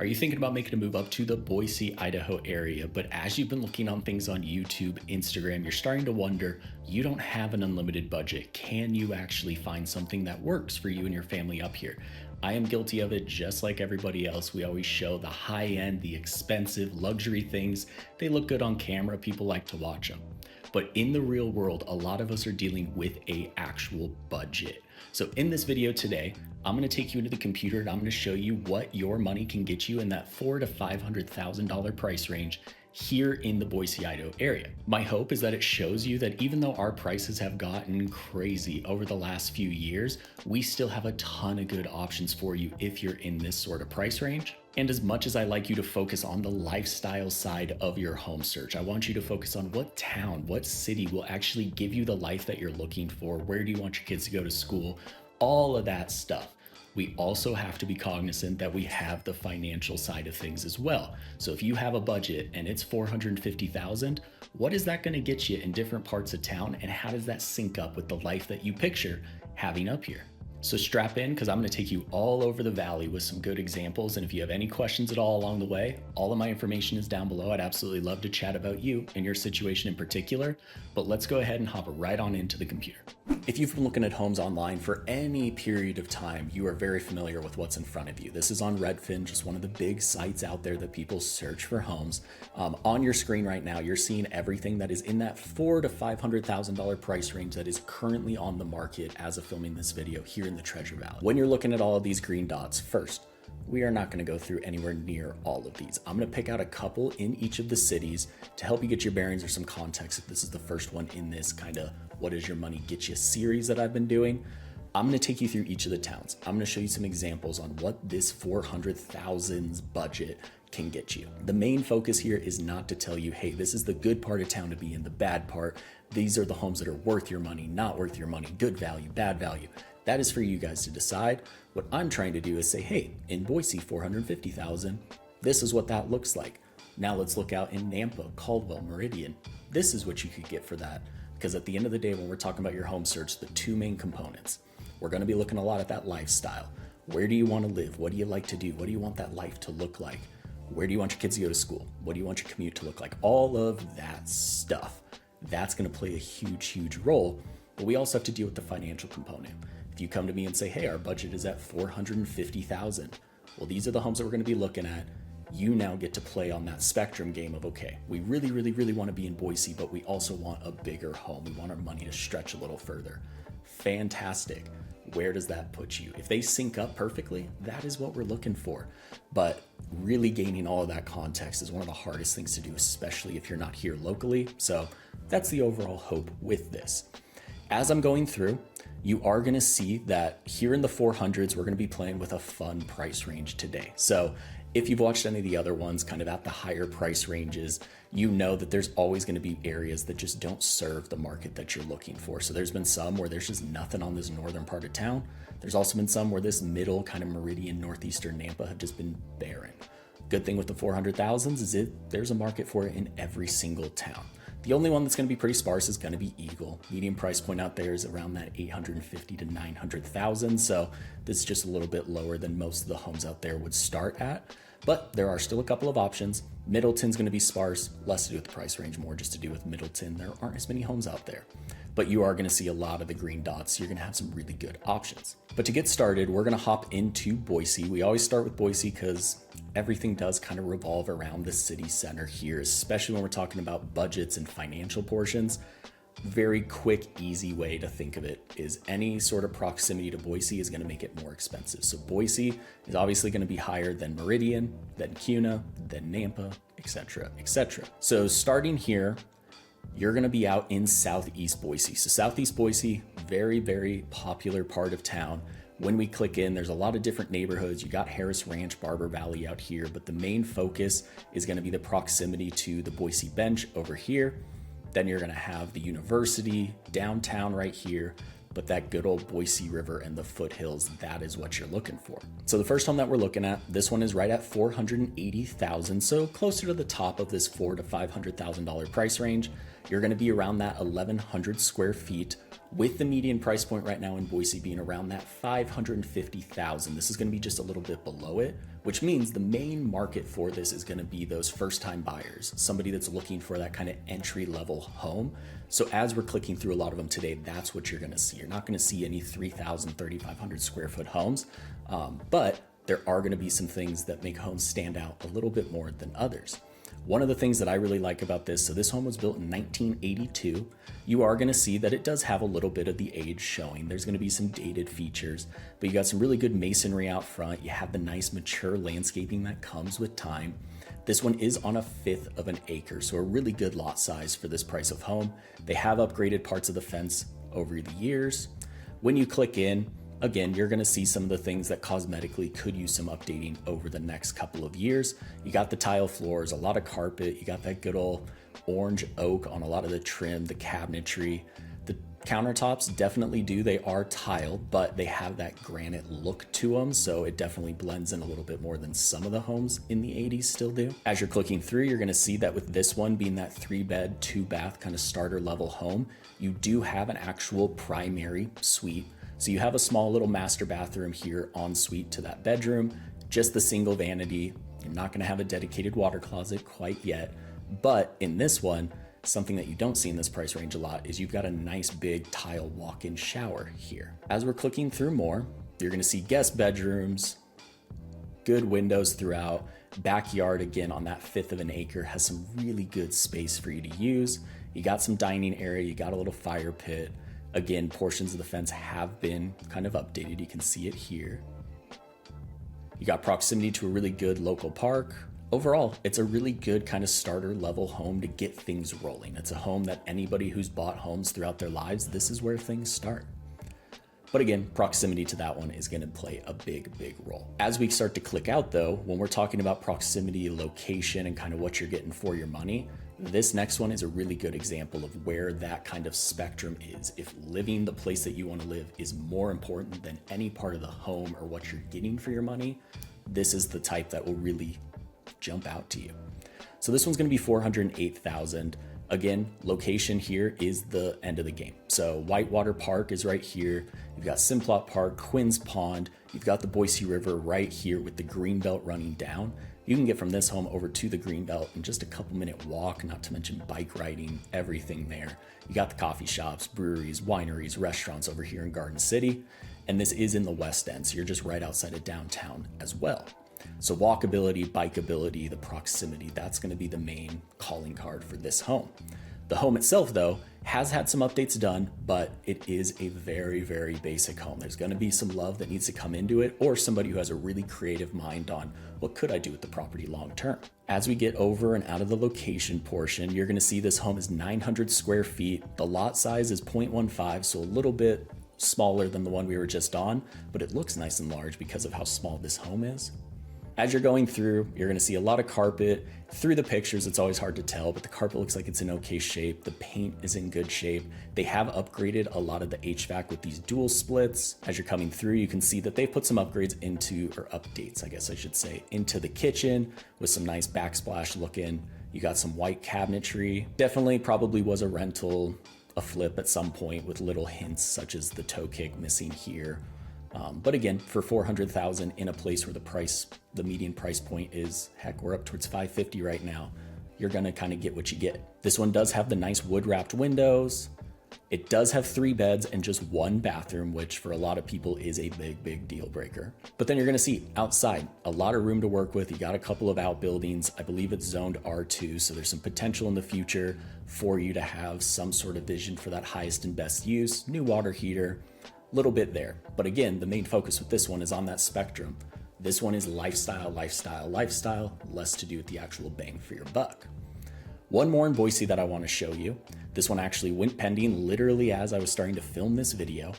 Are you thinking about making a move up to the Boise, Idaho area, but as you've been looking on things on YouTube, Instagram, you're starting to wonder, you don't have an unlimited budget. Can you actually find something that works for you and your family up here? I am guilty of it just like everybody else. We always show the high end, the expensive luxury things. They look good on camera. People like to watch them. But in the real world, a lot of us are dealing with a actual budget. So in this video today, I'm gonna take you into the computer and I'm gonna show you what your money can get you in that $400,000 to $500,000 price range here in the Boise, Idaho area. My hope is that it shows you that even though our prices have gotten crazy over the last few years, we still have a ton of good options for you if you're in this sort of price range. And as much as I like you to focus on the lifestyle side of your home search, I want you to focus on what town, what city will actually give you the life that you're looking for. Where do you want your kids to go to school? All of that stuff. We also have to be cognizant that we have the financial side of things as well. So if you have a budget and it's $450,000, what is that going to get you in different parts of town? And how does that sync up with the life that you picture having up here? So strap in, because I'm going to take you all over the valley with some good examples. And if you have any questions at all along the way, all of my information is down below. I'd absolutely love to chat about you and your situation in particular, but let's go ahead and hop right on into the computer. If you've been looking at homes online for any period of time, you are very familiar with what's in front of you. This is on Redfin, just one of the big sites out there that people search for homes. On your screen right now, you're seeing everything that is in that $400,000 to $500,000 price range that is currently on the market as of filming this video here in the Treasure Valley. When you're looking at all of these green dots, first, we are not going to go through anywhere near all of these. I'm going to pick out a couple in each of the cities to help you get your bearings or some context. If this is the first one in this kind of what does your money get you series that I've been doing, I'm going to take you through each of the towns. I'm going to show you some examples on what this 400,000 budget can get you. The main focus here is not to tell you, hey, this is the good part of town to be in, the bad part. These are the homes that are worth your money, not worth your money, good value, bad value. That is for you guys to decide. What I'm trying to do is say, hey, in Boise, 450,000, this is what that looks like. Now let's look out in Nampa, Caldwell, Meridian. This is what you could get for that. Because at the end of the day, when we're talking about your home search, the two main components, we're going to be looking a lot at that lifestyle. Where do you want to live? What do you like to do? What do you want that life to look like? Where do you want your kids to go to school? What do you want your commute to look like? All of that stuff. That's going to play a huge, huge role. But we also have to deal with the financial component. If you come to me and say, hey, our budget is at $450,000. Well, these are the homes that we're going to be looking at. You now get to play on that spectrum game of, okay, we really, really, really want to be in Boise, but we also want a bigger home. We want our money to stretch a little further. Fantastic. Where does that put you? If they sync up perfectly, that is what we're looking for. But really gaining all of that context is one of the hardest things to do, especially if you're not here locally. So that's the overall hope with this. As I'm going through, you are going to see that here in the 400s, we're going to be playing with a fun price range today. So if you've watched any of the other ones kind of at the higher price ranges, you know that there's always going to be areas that just don't serve the market that you're looking for. So there's been some where there's just nothing on this northern part of town. There's also been some where this middle kind of Meridian, northeastern Nampa have just been barren. Good thing with the 400,000s is there's a market for it in every single town. The only one that's going to be pretty sparse is going to be Eagle. Median price point out there is around that 850 to 900,000. So this is just a little bit lower than most of the homes out there would start at. But there are still a couple of options. Middleton's going to be sparse, less to do with the price range, more just to do with Middleton. There aren't as many homes out there. But you are going to see a lot of the green dots. So you're going to have some really good options. But to get started, we're going to hop into Boise. We always start with Boise because everything does kind of revolve around the city center here, especially when we're talking about budgets and financial portions. Very quick, easy way to think of it is any sort of proximity to Boise is going to make it more expensive. So Boise is obviously going to be higher than Meridian, then Kuna, then Nampa, etc., etc. So starting here, you're going to be out in Southeast Boise. So Southeast Boise, very, very popular part of town. When we click in, there's a lot of different neighborhoods. You got Harris Ranch, Barber Valley out here, but the main focus is going to be the proximity to the Boise Bench over here. Then you're going to have the university downtown right here, but that good old Boise River and the foothills, that is what you're looking for. So the first home that we're looking at, this one is right at $480,000, so closer to the top of this $400,000 to $500,000 price range. You're going to be around that 1,100 square feet, with the median price point right now in Boise being around that $550,000. This is going to be just a little bit below it, which means the main market for this is going to be those first-time buyers, somebody that's looking for that kind of entry-level home. So as we're clicking through a lot of them today, that's what you're going to see. You're not going to see any 3,000, 3,500 square foot homes, but there are going to be some things that make homes stand out a little bit more than others. One of the things that I really like about this, so this home was built in 1982. You are going to see that it does have a little bit of the age showing. There's going to be some dated features, but you got some really good masonry out front. You have the nice mature landscaping that comes with time. This one is on 1/5 of an acre, so a really good lot size for this price of home. They have upgraded parts of the fence over the years. When you click in, again, you're going to see some of the things that cosmetically could use some updating over the next couple of years. You got the tile floors, a lot of carpet, you got that good old orange oak on a lot of the trim, the cabinetry. The countertops definitely do, they are tile, but they have that granite look to them, so it definitely blends in a little bit more than some of the homes in the 80s still do. As you're clicking through, you're going to see that with this one being that 3-bed, 2-bath kind of starter level home, you do have an actual primary suite. So you have a small little master bathroom here en suite to that bedroom, just the single vanity. You're not going to have a dedicated water closet quite yet. But in this one, something that you don't see in this price range a lot is you've got a nice big tile walk-in shower here. As we're clicking through more, you're going to see guest bedrooms, good windows throughout. Backyard, again, on that 1/5 of an acre, has some really good space for you to use. You got some dining area, you got a little fire pit. Again, portions of the fence have been kind of updated. You can see it here. You got proximity to a really good local park. Overall, it's a really good kind of starter level home to get things rolling. It's a home that anybody who's bought homes throughout their lives, this is where things start. But again, proximity to that one is going to play a big, big role. As we start to click out though, when we're talking about proximity, location, and kind of what you're getting for your money, this next one is a really good example of where that kind of spectrum is. If living the place that you want to live is more important than any part of the home or what you're getting for your money, this is the type that will really jump out to you. So this one's going to be $408,000. Again, location here is the end of the game. So Whitewater Park is right here. You've got Simplot Park, Quinn's Pond. You've got the Boise River right here with the Greenbelt running down. You can get from this home over to the Greenbelt in just a couple-minute walk, not to mention bike riding, everything there. You got the coffee shops, breweries, wineries, restaurants over here in Garden City. And this is in the West End, so you're just right outside of downtown as well. So walkability, bikeability, the proximity, that's going to be the main calling card for this home. The home itself, though, has had some updates done, but it is a very, very basic home. There's going to be some love that needs to come into it, or somebody who has a really creative mind on what could I do with the property long term. As we get over and out of the location portion, you're going to see this home is 900 square feet. The lot size is 0.15, so a little bit smaller than the one we were just on, but it looks nice and large because of how small this home is. As you're going through, you're going to see a lot of carpet. Through the pictures, it's always hard to tell, but the carpet looks like it's in okay shape. The paint is in good shape. They have upgraded a lot of the HVAC with these dual splits. As you're coming through, you can see that they've put some upgrades into, or updates, I guess I should say, into the kitchen with some nice backsplash looking. You got some white cabinetry. Definitely probably was a rental, a flip at some point with little hints such as the toe kick missing here. But again, for $400,000 in a place where the median price point is, heck, we're up towards $550 right now, you're gonna kind of get what you get. This one does have the nice wood wrapped windows. It does have 3 beds and just 1 bathroom, which for a lot of people is a big, big deal breaker. But then you're gonna see outside, a lot of room to work with. You got a couple of outbuildings. I believe it's zoned R2, so there's some potential in the future for you to have some sort of vision for that highest and best use. New water heater, little bit there. But again, the main focus with this one is on that spectrum. This one is lifestyle, lifestyle, lifestyle, less to do with the actual bang for your buck. One more in Boise that I want to show you. This one actually went pending literally as I was starting to film this video,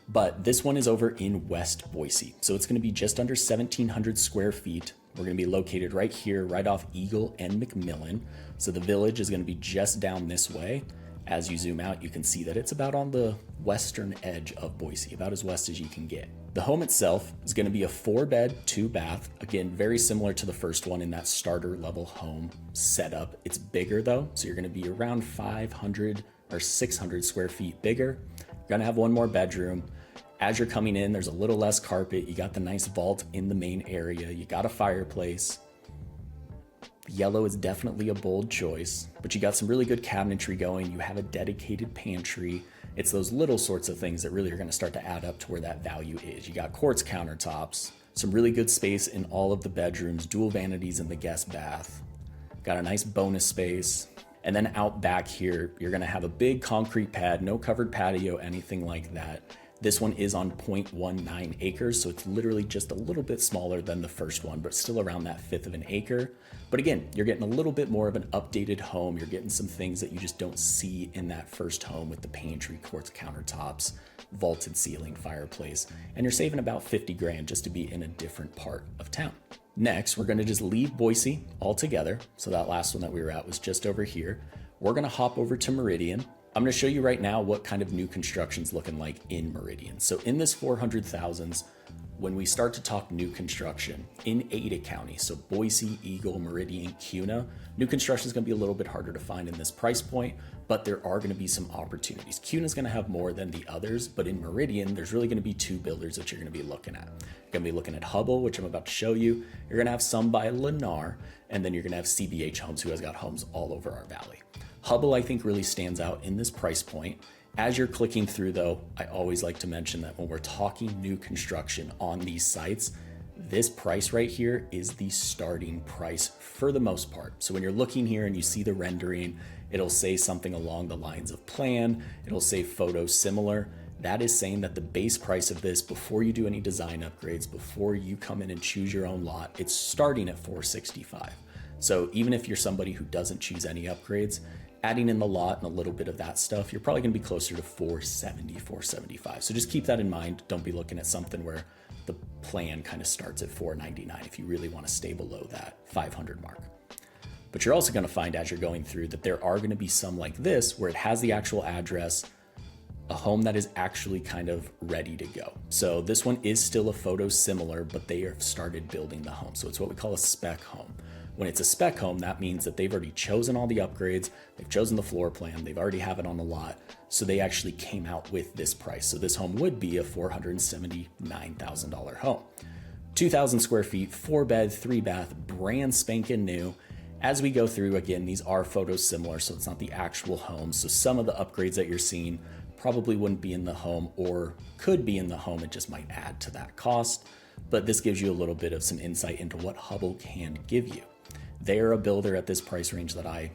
but this one is over in West Boise. So it's going to be just under 1,700 square feet. We're going to be located right here, right off Eagle and McMillan. So the village is going to be just down this way. As you zoom out, you can see that it's about on the western edge of Boise, about as west as you can get. The home itself is going to be a 4-bed, 2-bath. Again, very similar to the first one in that starter level home setup. It's bigger though, so you're going to be around 500 or 600 square feet bigger. You're going to have 1 more bedroom. As you're coming in, there's a little less carpet. You got the nice vault in the main area. You got a fireplace. Yellow is definitely a bold choice, but you got some really good cabinetry going. You have a dedicated pantry. It's those little sorts of things that really are going to start to add up to where that value is. You got quartz countertops, some really good space in all of the bedrooms, dual vanities in the guest bath. Got a nice bonus space. And then out back here, you're going to have a big concrete pad, no covered patio, anything like that. This one is on 0.19 acres, so it's literally just a little bit smaller than the first one, but still around that fifth of an acre. But again, you're getting a little bit more of an updated home. You're getting some things that you just don't see in that first home with the pantry, quartz countertops, vaulted ceiling, fireplace, and you're saving about 50 grand just to be in a different part of town. Next, we're going to just leave Boise altogether. So that last one that we were at was just over here. We're going to hop over to Meridian. I'm going to show you right now what kind of new construction's looking like in Meridian. So in this 400,000s, when we start to talk new construction in Ada County, so Boise, Eagle, Meridian, Kuna, new construction is going to be a little bit harder to find in this price point, but there are going to be some opportunities. Kuna is going to have more than the others, but in Meridian, there's really going to be two builders that you're going to be looking at. You're going to be looking at Hubble, which I'm about to show you. You're going to have some by Lennar, and then you're going to have CBH Homes, who has got homes all over our valley. Hubble, I think, really stands out in this price point. As you're clicking through, though, I always like to mention that when we're talking new construction on these sites, this price right here is the starting price for the most part. So when you're looking here and you see the rendering, it'll say something along the lines of plan. It'll say photo similar. That is saying that the base price of this, before you do any design upgrades, before you come in and choose your own lot, it's starting at $465. So even if you're somebody who doesn't choose any upgrades, adding in the lot and a little bit of that stuff, you're probably going to be closer to $470, $475. So just keep that in mind. Don't be looking at something where the plan kind of starts at $499 if you really want to stay below that $500 mark. But you're also going to find as you're going through that there are going to be some like this where it has the actual address, a home that is actually kind of ready to go. So this one is still a photo similar, but they have started building the home. So it's what we call a spec home. When it's a spec home, that means that they've already chosen all the upgrades, they've chosen the floor plan, they've already have it on the lot, so they actually came out with this price. So this home would be a $479,000 home. 2,000 square feet, 4-bed, 3-bath, brand spanking new. As we go through, again, these are photos similar, so it's not the actual home. So some of the upgrades that you're seeing probably wouldn't be in the home or could be in the home. It just might add to that cost. But this gives you a little bit of some insight into what Hubble can give you. They're a builder at this price range that I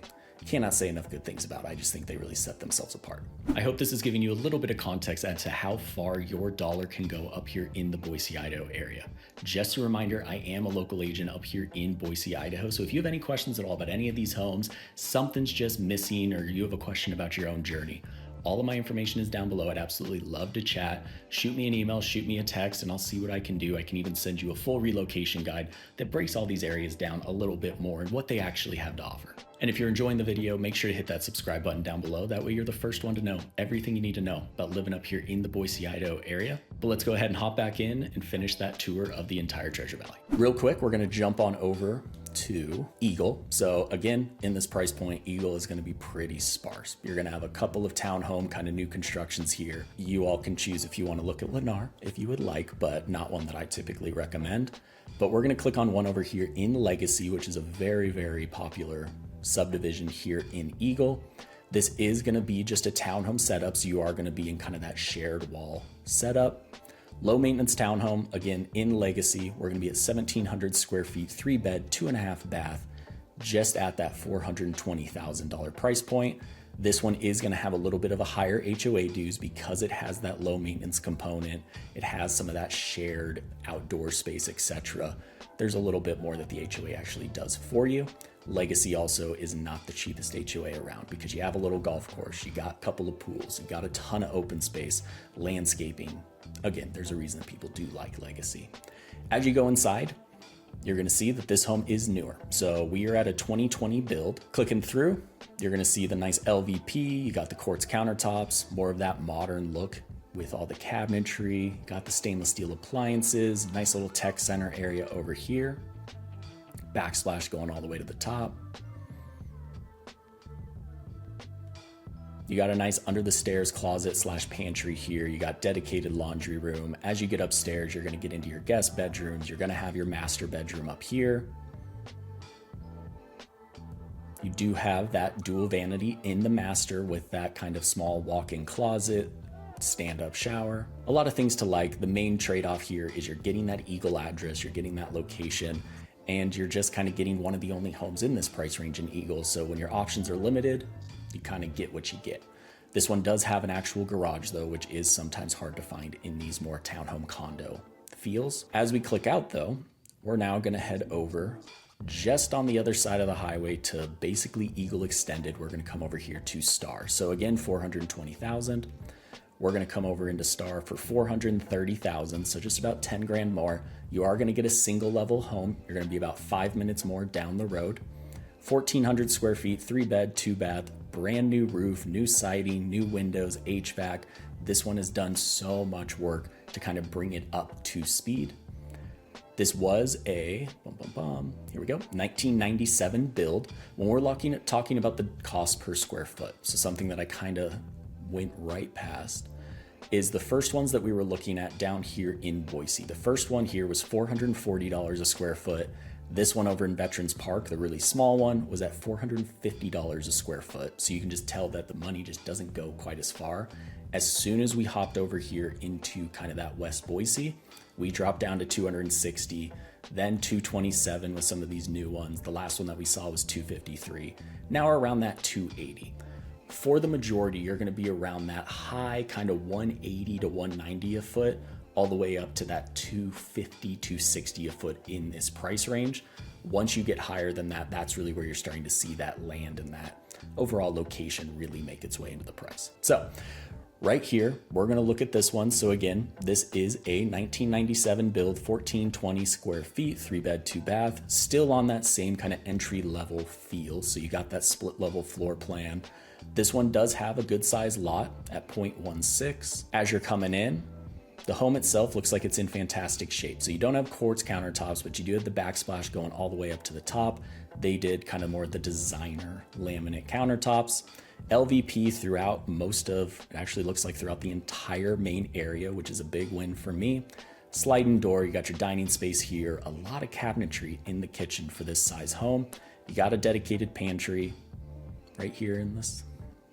cannot say enough good things about. I just think they really set themselves apart. I hope this is giving you a little bit of context as to how far your dollar can go up here in the Boise, Idaho area. Just a reminder, I am a local agent up here in Boise, Idaho. So if you have any questions at all about any of these homes, something's just missing, or you have a question about your own journey, all of my information is down below. I'd absolutely love to chat. Shoot me an email, shoot me a text, and I'll see what I can do. I can even send you a full relocation guide that breaks all these areas down a little bit more and what they actually have to offer. And if you're enjoying the video, make sure to hit that subscribe button down below. That way you're the first one to know everything you need to know about living up here in the Boise, Idaho area. But let's go ahead and hop back in and finish that tour of the entire Treasure Valley. Real quick, we're gonna jump on over to Eagle. So again, in this price point, Eagle is going to be pretty sparse. You're going to have a couple of townhome kind of new constructions here. You all can choose if you want to look at Lennar, if you would like, but not one that I typically recommend. But we're going to click on one over here in Legacy, which is a very, very popular subdivision here in Eagle. This is going to be just a townhome setup, so you are going to be in kind of that shared wall setup. Low maintenance townhome, again, in Legacy. We're gonna be at 1,700 square feet, 3-bed, 2.5 bath, just at that $420,000 price point. This one is gonna have a little bit of a higher HOA dues because it has that low maintenance component. It has some of that shared outdoor space, etc. There's a little bit more that the HOA actually does for you. Legacy also is not the cheapest HOA around because you have a little golf course, you got a couple of pools, you got a ton of open space, landscaping. Again, there's a reason that people do like Legacy. As you go inside, you're gonna see that this home is newer. So we are at a 2020 build. Clicking through, you're gonna see the nice LVP, you got the quartz countertops, more of that modern look with all the cabinetry, got the stainless steel appliances, nice little tech center area over here. Backsplash going all the way to the top. You got a nice under the stairs closet / pantry here. You got dedicated laundry room. As you get upstairs, you're gonna get into your guest bedrooms. You're gonna have your master bedroom up here. You do have that dual vanity in the master with that kind of small walk-in closet, stand-up shower. A lot of things to like. The main trade-off here is you're getting that Eagle address, you're getting that location, and you're just kind of getting one of the only homes in this price range in Eagle. So when your options are limited, you kind of get what you get. This one does have an actual garage though, which is sometimes hard to find in these more townhome condo feels. As we click out though, we're now gonna head over just on the other side of the highway to basically Eagle Extended. We're gonna come over here to Star. So again, 420,000. We're gonna come over into Star for 430,000. So just about 10 grand more. You are gonna get a single level home. You're gonna be about 5 minutes more down the road. 1,400 square feet, 3 bed, 2 bath, brand new roof, new siding, new windows, HVAC. This one has done so much work to kind of bring it up to speed. This was a, here we go, 1997 build. When we're talking about the cost per square foot, so something that I kind of went right past, is the first ones that we were looking at down here in Boise. The first one here was $440 a square foot. This one over in Veterans Park, the really small one, was at $450 a square foot. So you can just tell that the money just doesn't go quite as far. As soon as we hopped over here into kind of that West Boise, we dropped down to 260, then 227 with some of these new ones. The last one that we saw was 253. Now we're around that 280. For the majority, you're gonna be around that high kind of 180 to 190 a foot, all the way up to that 250, 260 a foot in this price range. Once you get higher than that, that's really where you're starting to see that land and that overall location really make its way into the price. So right here, we're gonna look at this one. So again, this is a 1997 build, 1420 square feet, 3 bed, 2 bath, still on that same kind of entry level feel. So you got that split level floor plan. This one does have a good size lot at 0.16. As you're coming in, the home itself looks like it's in fantastic shape. So you don't have quartz countertops, but you do have the backsplash going all the way up to the top. They did kind of more the designer laminate countertops. LVP throughout most of, it actually looks like throughout the entire main area, which is a big win for me. Sliding door, you got your dining space here, a lot of cabinetry in the kitchen for this size home. You got a dedicated pantry right here in this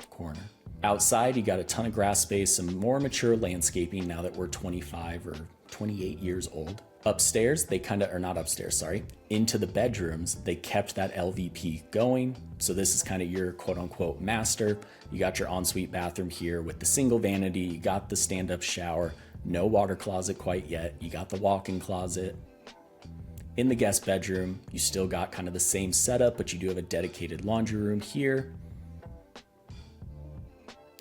corner. Outside, you got a ton of grass space, some more mature landscaping now that we're 25 or 28 years old. Upstairs, they kind of, or not upstairs, sorry, into the bedrooms, they kept that LVP going. So this is kind of your quote unquote master. You got your ensuite bathroom here with the single vanity, you got the stand-up shower, no water closet quite yet. You got the walk-in closet. In the guest bedroom, you still got kind of the same setup, but you do have a dedicated laundry room here.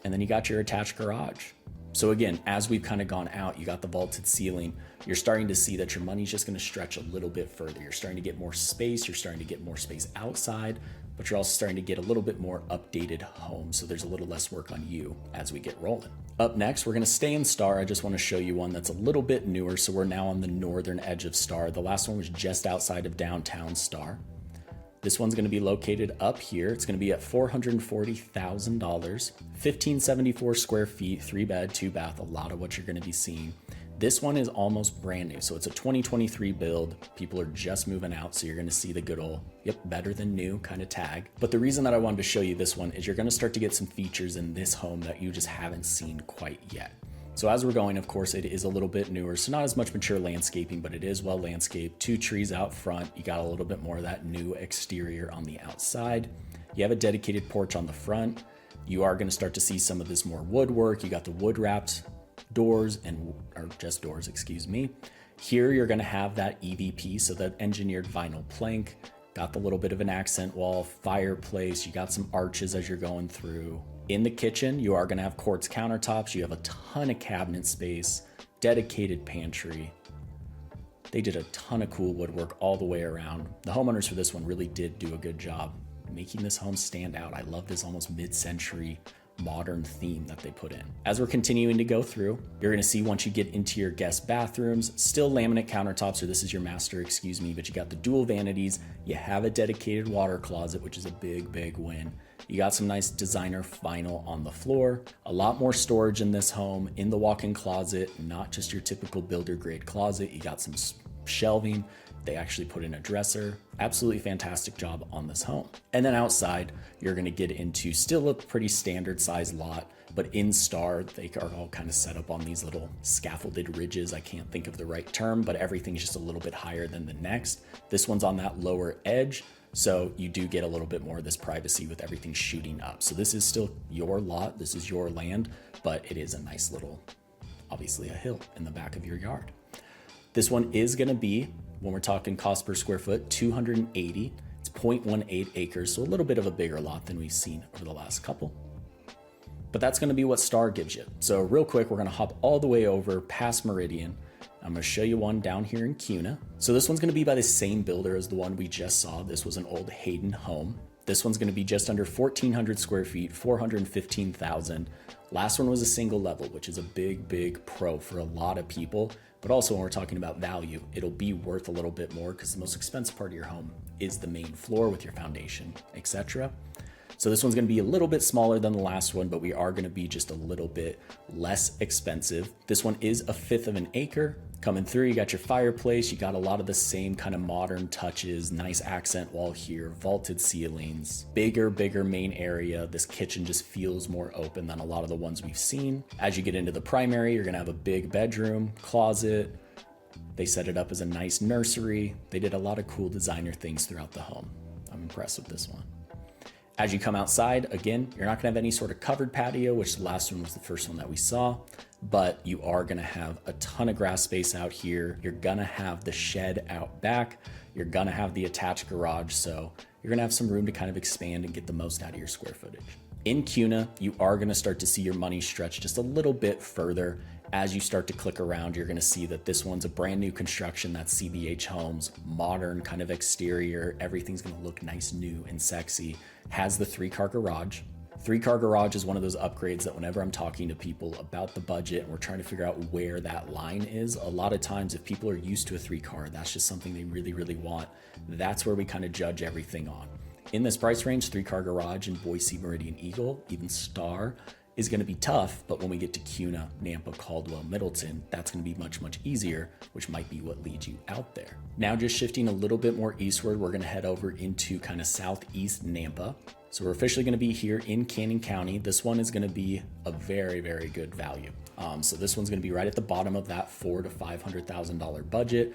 And then you got your attached garage. So again, as we've kind of gone out, you got the vaulted ceiling. You're starting to see that your money's just going to stretch a little bit further. You're starting to get more space. You're starting to get more space outside, but you're also starting to get a little bit more updated home. So there's a little less work on you as we get rolling. Up next, we're going to stay in Star. I just want to show you one that's a little bit newer. So we're now on the northern edge of Star. The last one was just outside of downtown Star. This one's going to be located up here. It's going to be at $440,000, 1,574 square feet, 3 bed, 2 bath, a lot of what you're going to be seeing. This one is almost brand new. So it's a 2023 build. People are just moving out. So you're going to see the good old, yep, better than new kind of tag. But the reason that I wanted to show you this one is you're going to start to get some features in this home that you just haven't seen quite yet. So as we're going, of course, it is a little bit newer. So not as much mature landscaping, but it is well landscaped. 2 trees out front. You got a little bit more of that new exterior on the outside. You have a dedicated porch on the front. You are going to start to see some of this more woodwork. You got the wood wrapped doors or just doors, excuse me. Here you're going to have that EVP, so that engineered vinyl plank. Got the little bit of an accent wall, fireplace. You got some arches as you're going through. In the kitchen, you are going to have quartz countertops. You have a ton of cabinet space, dedicated pantry. They did a ton of cool woodwork all the way around. The homeowners for this one really did do a good job making this home stand out. I love this almost mid-century modern theme that they put in. As we're continuing to go through, you're gonna see once you get into your guest bathrooms, still laminate countertops, or this is your master, excuse me, but you got the dual vanities, you have a dedicated water closet, which is a big win. You got some nice designer vinyl on the floor, a lot more storage in this home, in the walk-in closet, not just your typical builder grade closet. You got some shelving. They actually put in a dresser. Absolutely fantastic job on this home. And then outside, you're gonna get into still a pretty standard size lot, but in Star, they are all kind of set up on these little scaffolded ridges. I can't think of the right term, but everything's just a little bit higher than the next. This one's on that lower edge, so you do get a little bit more of this privacy with everything shooting up. So this is still your lot, this is your land, but it is a nice little, obviously a hill in the back of your yard. This one is gonna be, when we're talking cost per square foot, $280. It's 0.18 acres, so a little bit of a bigger lot than we've seen over the last couple. But that's gonna be what Star gives you. So real quick, we're gonna hop all the way over past Meridian. I'm gonna show you one down here in Kuna. So this one's gonna be by the same builder as the one we just saw. This was an old Hayden home. This one's gonna be just under 1,400 square feet, 415,000. Last one was a single level, which is a big pro for a lot of people. But also when we're talking about value, it'll be worth a little bit more because the most expensive part of your home is the main floor with your foundation, etc. So this one's gonna be a little bit smaller than the last one, but we are gonna be just a little bit less expensive. This one is a 1/5 of an acre. Coming through, you got your fireplace, you got a lot of the same kind of modern touches, nice accent wall here, vaulted ceilings, bigger main area. This kitchen just feels more open than a lot of the ones we've seen. As you get into the primary, you're gonna have a big bedroom, closet. They set it up as a nice nursery. They did a lot of cool designer things throughout the home. I'm impressed with this one. As you come outside, again, you're not gonna have any sort of covered patio, which the last one was the first one that we saw, but you are gonna have a ton of grass space out here. You're gonna have the shed out back. You're gonna have the attached garage, so you're gonna have some room to kind of expand and get the most out of your square footage. In Kuna, you are gonna start to see your money stretch just a little bit further. As you start to click around, you're gonna see that this one's a brand new construction. That's CBH Homes, modern kind of exterior. Everything's gonna look nice, new, and sexy. Has the 3-car garage. 3-car garage is one of those upgrades that whenever I'm talking to people about the budget and we're trying to figure out where that line is, a lot of times if people are used to a 3-car, that's just something they really want. That's where we kind of judge everything on. In this price range, 3-car garage in Boise, Meridian, Eagle, even Star, is going to be tough, but when we get to Kuna, Nampa, Caldwell, Middleton, that's going to be much easier, which might be what leads you out there. Now just shifting a little bit more eastward, we're going to head over into kind of southeast Nampa. So we're officially going to be here in Cannon County. This one is going to be a very good value. So this one's going to be right at the bottom of that $400,000 to $500,000 budget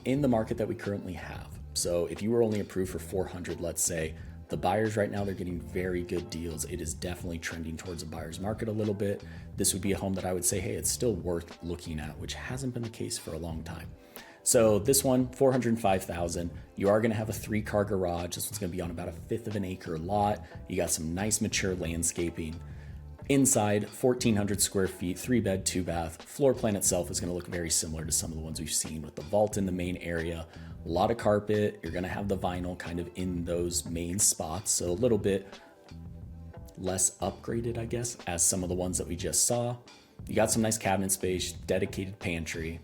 in the market that we currently have. So if you were only approved for 400, let's say, the buyers right now, they're getting very good deals. It is definitely trending towards a buyer's market a little bit. This would be a home that I would say, hey, it's still worth looking at, which hasn't been the case for a long time. So this one, $405,000. You are gonna have a 3-car garage. This one's gonna be on about a 1/5 of an acre lot. You got some nice mature landscaping. Inside, 1,400 square feet, 3-bed, 2-bath. Floor plan itself is gonna look very similar to some of the ones we've seen with the vault in the main area. A lot of carpet. You're gonna have the vinyl kind of in those main spots, so a little bit less upgraded, I guess, as some of the ones that we just saw. You got some nice cabinet space, dedicated pantry.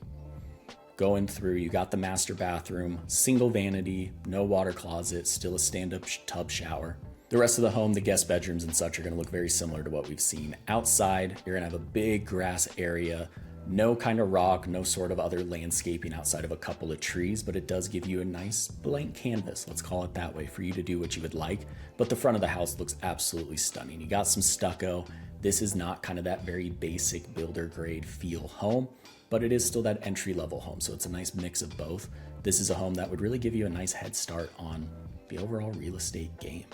Going through, you got the master bathroom, single vanity, no water closet, still a stand-up tub shower. The rest of the home, the guest bedrooms and such, are gonna look very similar to what we've seen. Outside, you're gonna have a big grass area, no kind of rock, no sort of other landscaping outside of a couple of trees, but it does give you a nice blank canvas, let's call it that way, for you to do what you would like. But the front of the house looks absolutely stunning. You got some stucco. This is not kind of that very basic builder grade feel home, but it is still that entry level home. So it's a nice mix of both. This is a home that would really give you a nice head start on the overall real estate game.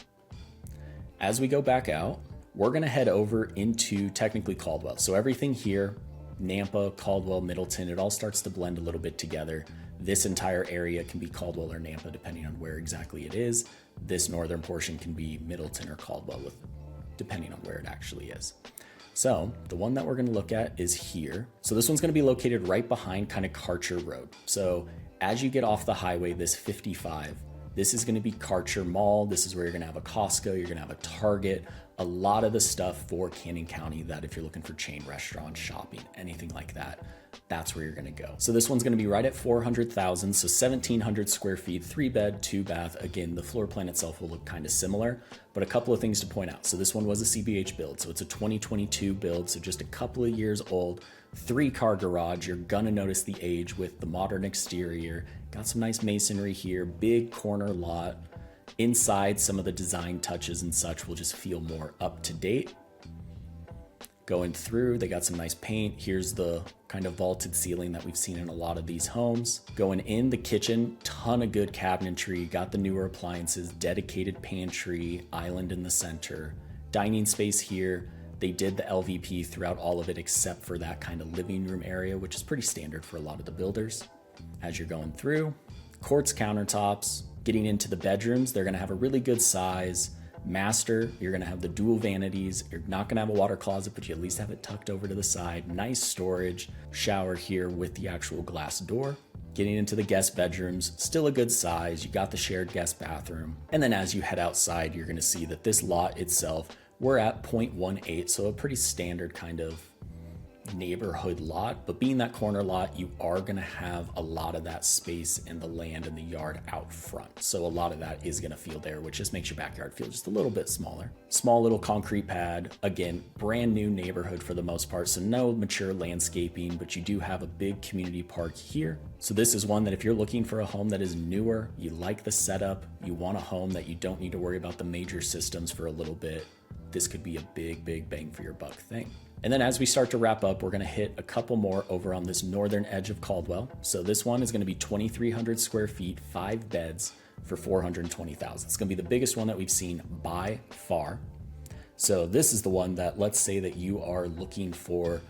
As we go back out, we're gonna head over into technically Caldwell. So everything here, Nampa, Caldwell, Middleton, it all starts to blend a little bit together. This entire area can be Caldwell or Nampa, depending on where exactly it is. This northern portion can be Middleton or Caldwell, depending on where it actually is. So the one that we're gonna look at is here. So this one's gonna be located right behind kind of Karcher Road. So as you get off the highway, this 55, this is gonna be Karcher Mall. This is where you're gonna have a Costco, you're gonna have a Target, a lot of the stuff for Canyon County that if you're looking for chain restaurants, shopping, anything like that, that's where you're gonna go. So this one's gonna be right at 400,000, so 1,700 square feet, 3-bed, 2-bath. Again, the floor plan itself will look kind of similar, but a couple of things to point out. So this one was a CBH build, so it's a 2022 build, so just a couple of years old, 3-car garage. You're gonna notice the age with the modern exterior. Got some nice masonry here, big corner lot. Inside, some of the design touches and such will just feel more up to date. Going through, they got some nice paint. Here's the kind of vaulted ceiling that we've seen in a lot of these homes. Going in the kitchen, ton of good cabinetry, got the newer appliances, dedicated pantry, island in the center, dining space here. They did the LVP throughout all of it except for that kind of living room area, which is pretty standard for a lot of the builders. As you're going through, quartz countertops. Getting into the bedrooms, they're gonna have a really good size. Master, you're gonna have the dual vanities. You're not gonna have a water closet, but you at least have it tucked over to the side. Nice storage. Shower here with the actual glass door. Getting into the guest bedrooms, still a good size. You got the shared guest bathroom. And then as you head outside, you're gonna see that this lot itself, we're at 0.18, so a pretty standard kind of neighborhood lot, but being that corner lot, you are going to have a lot of that space in the land and the yard out front. So a lot of that is going to feel there, which just makes your backyard feel just a little bit smaller. Small little concrete pad. Again, brand new neighborhood for the most part, so no mature landscaping, but you do have a big community park here. So this is one that if you're looking for a home that is newer, you like the setup, you want a home that you don't need to worry about the major systems for a little bit, this could be a big bang for your buck thing. And then as we start to wrap up, we're gonna hit a couple more over on this northern edge of Caldwell. So this one is gonna be 2,300 square feet, 5 beds for 420,000. It's gonna be the biggest one that we've seen by far. So this is the one that, let's say that you are looking for,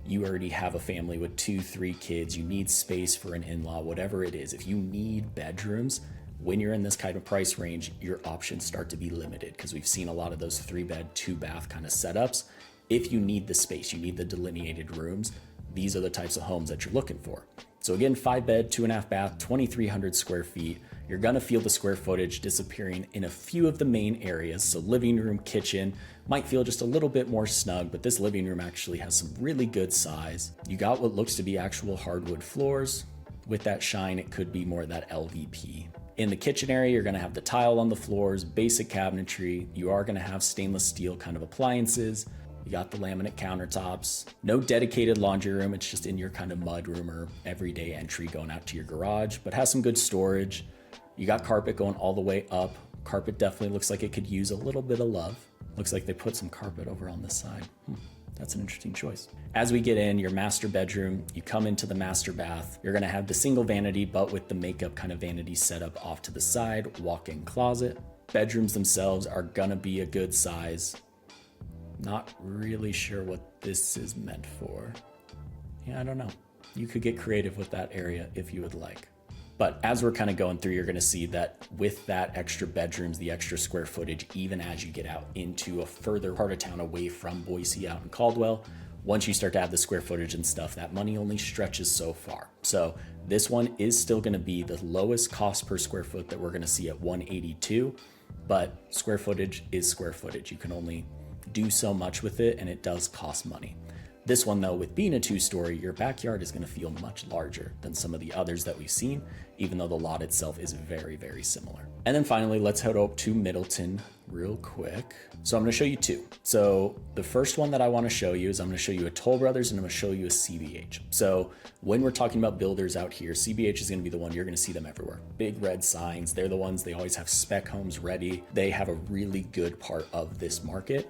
you already have a family with 2-3 kids, you need space for an in-law, whatever it is. If you need bedrooms, when you're in this kind of price range, your options start to be limited because we've seen a lot of those 3-bed, 2-bath kind of setups. If you need the space, you need the delineated rooms, these are the types of homes that you're looking for. So again, 5-bed, 2.5-bath, 2,300 square feet. You're gonna feel the square footage disappearing in a few of the main areas. So living room, kitchen, might feel just a little bit more snug, but this living room actually has some really good size. You got what looks to be actual hardwood floors. With that shine, it could be more of that LVP. In the kitchen area, you're gonna have the tile on the floors, basic cabinetry. You are gonna have stainless steel kind of appliances. You got the laminate countertops, no dedicated laundry room. It's just in your kind of mud room or everyday entry going out to your garage, but has some good storage. You got carpet going all the way up. Carpet definitely looks like it could use a little bit of love. Looks like they put some carpet over on this side. That's an interesting choice. As we get in your master bedroom, you come into the master bath. You're gonna have the single vanity, but with the makeup kind of vanity set up off to the side, walk-in closet. Bedrooms themselves are gonna be a good size. Not really sure what this is meant for. Yeah, I don't know. You could get creative with that area if you would like. But as we're kind of going through, you're gonna see that with that extra bedrooms, the extra square footage, even as you get out into a further part of town away from Boise out in Caldwell, once you start to have the square footage and stuff, that money only stretches so far. So this one is still gonna be the lowest cost per square foot that we're gonna see at 182, but square footage is square footage. You can only do so much with it, and it does cost money. This one though, with being a 2-story, your backyard is gonna feel much larger than some of the others that we've seen, even though the lot itself is very similar. And then finally, let's head up to Middleton real quick. So I'm gonna show you 2. So the first one that I wanna show you is I'm gonna show you a Toll Brothers and I'm gonna show you a CBH. So when we're talking about builders out here, CBH is gonna be the one, you're gonna see them everywhere. Big red signs, they're the ones, they always have spec homes ready. They have a really good part of this market.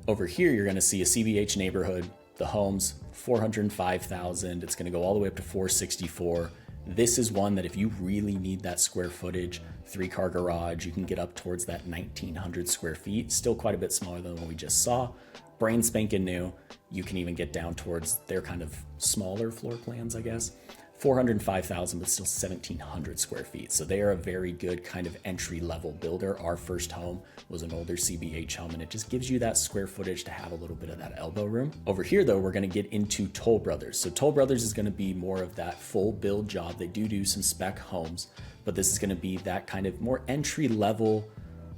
Over here, you're gonna see a CBH neighborhood, the homes, 405,000. It's gonna go all the way up to 464. This is one that if you really need that square footage, 3-car garage, you can get up towards that 1,900 square feet. Still quite a bit smaller than what we just saw. Brand spanking new. You can even get down towards their kind of smaller floor plans, I guess. 405,000, but still 1,700 square feet. So they are a very good kind of entry level builder. Our first home was an older CBH home, and it just gives you that square footage to have a little bit of that elbow room. Over here though, we're gonna get into Toll Brothers. So Toll Brothers is gonna be more of that full build job. They do some spec homes, but this is gonna be that kind of more entry level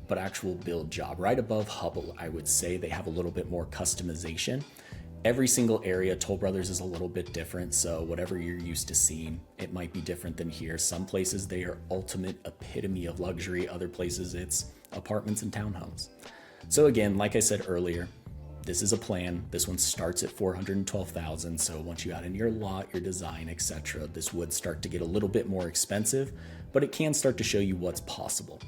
but actual build job. Right above Hubble, I would say they have a little bit more customization. Every single area, Toll Brothers is a little bit different, so whatever you're used to seeing, it might be different than here. Some places they are ultimate epitome of luxury, other places it's apartments and townhomes. So again, like I said earlier, this is a plan. This one starts at $412,000. So once you add in your lot, your design, etc., this would start to get a little bit more expensive, but it can start to show you what's possible.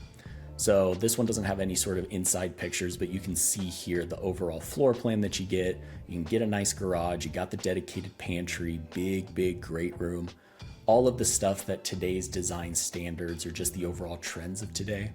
So this one doesn't have any sort of inside pictures, but you can see here the overall floor plan that you get. You can get a nice garage. You got the dedicated pantry, big, great room. All of the stuff that today's design standards or just the overall trends of today,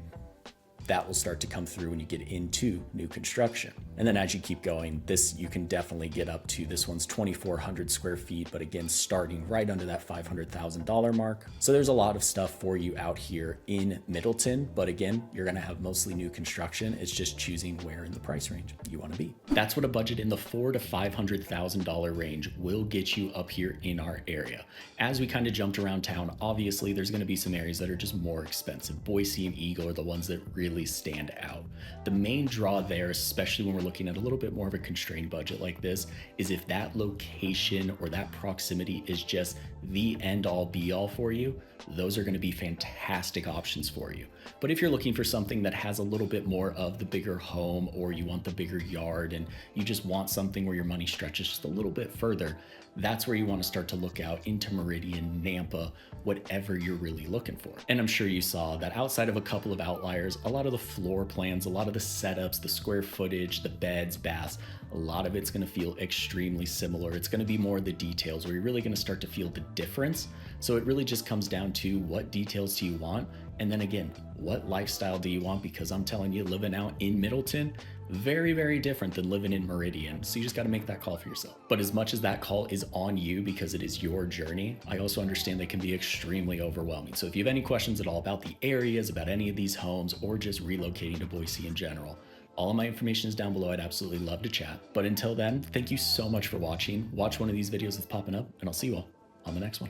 that will start to come through when you get into new construction. And then as you keep going, this you can definitely get up to. This one's 2,400 square feet, but again, starting right under that $500,000 mark. So there's a lot of stuff for you out here in Middleton, but again, you're gonna have mostly new construction. It's just choosing where in the price range you wanna be. That's what a budget in the $400,000 to $500,000 range will get you up here in our area. As we kind of jumped around town, obviously there's gonna be some areas that are just more expensive. Boise and Eagle are the ones that really stand out. The main draw there, especially when we're looking at a little bit more of a constrained budget like this, is if that location or that proximity is just the end all be all for you, those are going to be fantastic options for you. But if you're looking for something that has a little bit more of the bigger home, or you want the bigger yard and you just want something where your money stretches just a little bit further, that's where you want to start to look out into Meridian, Nampa, whatever you're really looking for. And I'm sure you saw that outside of a couple of outliers, a lot of the floor plans, a lot of the setups, the square footage, the beds, baths, a lot of it's going to feel extremely similar. It's going to be more the details where you're really going to start to feel the difference. So it really just comes down to what details do you want? And then again, what lifestyle do you want? Because I'm telling you, living out in Middleton, very different than living in Meridian. So you just got to make that call for yourself. But as much as that call is on you because it is your journey, I also understand they can be extremely overwhelming. So if you have any questions at all about the areas, about any of these homes, or just relocating to Boise in general, all of my information is down below. I'd absolutely love to chat. But until then, thank you so much for watching. Watch one of these videos that's popping up, and I'll see you all on the next one.